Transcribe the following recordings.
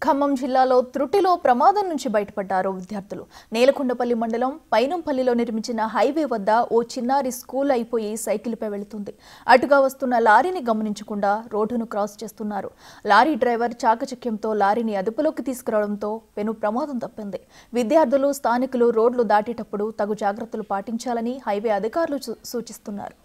ఖమ్మం జిల్లాలో త్రుటిలో ప్రమాదం నుంచి బయటపడ్డారు విద్యార్థులు. నేలకొండపల్లి మండలం పైనంపల్లిలో నిర్మించిన హైవే వద్ద ఓ చిన్నారి స్కూల్ అయిపోయి సైకిల్పై వెళుతుంది. అటుగా వస్తున్న లారీని గమనించకుండా రోడ్డును క్రాస్ చేస్తున్నారు. లారీ డ్రైవర్ చాకచక్యంతో లారీని అదుపులోకి తీసుకురావడంతో పెను ప్రమాదం తప్పింది. విద్యార్థులు, స్థానికులు రోడ్లు దాటేటప్పుడు తగు జాగ్రత్తలు పాటించాలని హైవే అధికారులు సూచిస్తున్నారు.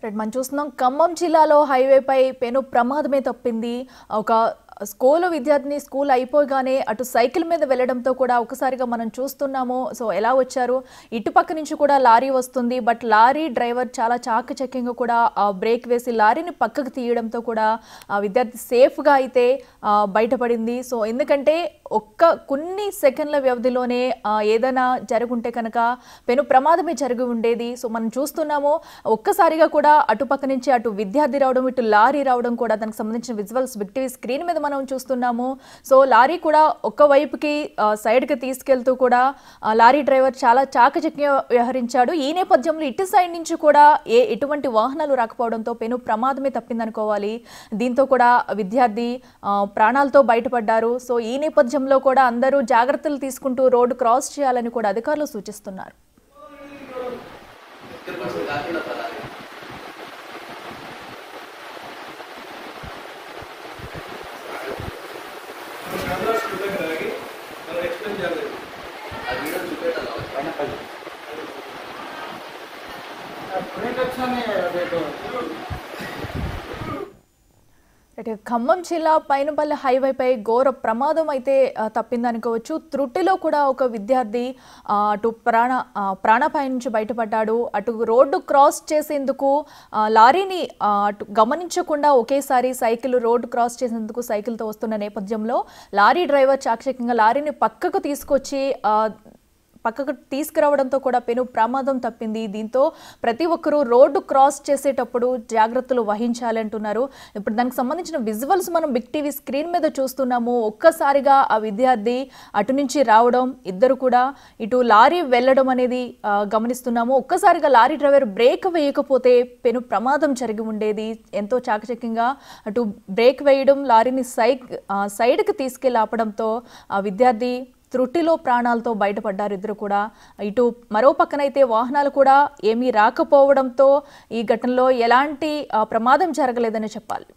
మనం చూస్తున్నాం ఖమ్మం జిల్లాలో హైవేపై పెను ప్రమాదమే తప్పింది. ఒక స్కూల్ విద్యార్థిని స్కూల్ అయిపోగానే అటు సైకిల్ మీద వెళ్ళడంతో కూడా ఒకసారిగా మనం చూస్తున్నాము. సో ఎలా వచ్చారు, ఇటుపక్క నుంచి కూడా లారీ వస్తుంది. బట్ లారీ డ్రైవర్ చాలా చాకచక్యంగా కూడా బ్రేక్ వేసి లారీని పక్కకు తీయడంతో కూడా విద్యార్థి సేఫ్గా అయితే బయటపడింది. సో ఎందుకంటే కొన్ని సెకండ్ల వ్యవధిలోనే ఏదైనా జరుగుంటే కనుక పెను ప్రమాదమే జరిగి ఉండేది. సో మనం చూస్తున్నాము ఒక్కసారిగా కూడా అటుపక్క నుంచి అటు విద్యార్థి రావడం, ఇటు లారీ రావడం కూడా దానికి సంబంధించిన విజువల్స్ బిగ్ టీవీ స్క్రీన్ మీద మనం చూస్తున్నాము. సో లారీ కూడా ఒక్క వైపుకి సైడ్కి తీసుకెళ్తూ కూడా లారీ డ్రైవర్ చాలా చాకచక్యంగా వ్యవహరించాడు. ఈ నేపథ్యంలో ఇటు సైడ్ నుంచి కూడా ఎటువంటి వాహనాలు రాకపోవడంతో పెను ప్రమాదమే తప్పిందనుకోవాలి. దీంతో కూడా విద్యార్థి ప్రాణాలతో బయటపడ్డారు. సో ఈ నేపథ్యంలో కూడా అందరూ జాగ్రత్తలు తీసుకుంటూ రోడ్డు క్రాస్ చేయాలని కూడా అధికారులు సూచిస్తున్నారు. ఖమ్మం జిల్లా పైనపల్లి హైవేపై ఘోర ప్రమాదం అయితే తప్పిందనుకోవచ్చు. త్రుటిలో కూడా ఒక విద్యార్థి అటు ప్రాణాపాయం నుంచి బయటపడ్డాడు. అటు రోడ్డు క్రాస్ చేసేందుకు లారీని అటు గమనించకుండా ఒకేసారి రోడ్డు క్రాస్ చేసేందుకు సైకిల్తో వస్తున్న నేపథ్యంలో లారీ డ్రైవర్ చాకచక్యంగా లారీని పక్కకు తీసుకురావడంతో కూడా పెను ప్రమాదం తప్పింది. దీంతో ప్రతి ఒక్కరూ రోడ్డు క్రాస్ చేసేటప్పుడు జాగ్రత్తలు వహించాలంటున్నారు. ఇప్పుడు దానికి సంబంధించిన విజువల్స్ మనం బిగ్ టీవీ స్క్రీన్ మీద చూస్తున్నాము. ఒక్కసారిగా ఆ విద్యార్థి అటు నుంచి రావడం, ఇద్దరు కూడా ఇటు లారీ వెళ్ళడం అనేది గమనిస్తున్నాము. ఒక్కసారిగా లారీ డ్రైవర్ బ్రేక్ వేయకపోతే పెను ప్రమాదం జరిగి ఉండేది. ఎంతో చాకచక్యంగా అటు బ్రేక్ వేయడం, లారీని సైడ్కి తీసుకెళ్లి ఆపడంతో ఆ విద్యార్థి త్రుటిలో ప్రాణాలతో బయటపడ్డారు ఇద్దరు కూడా. ఇటు మరో పక్కనైతే వాహనాలు కూడా ఏమీ రాకపోవడంతో ఈ ఘటనలో ఎలాంటి ప్రమాదం జరగలేదని చెప్పాలి.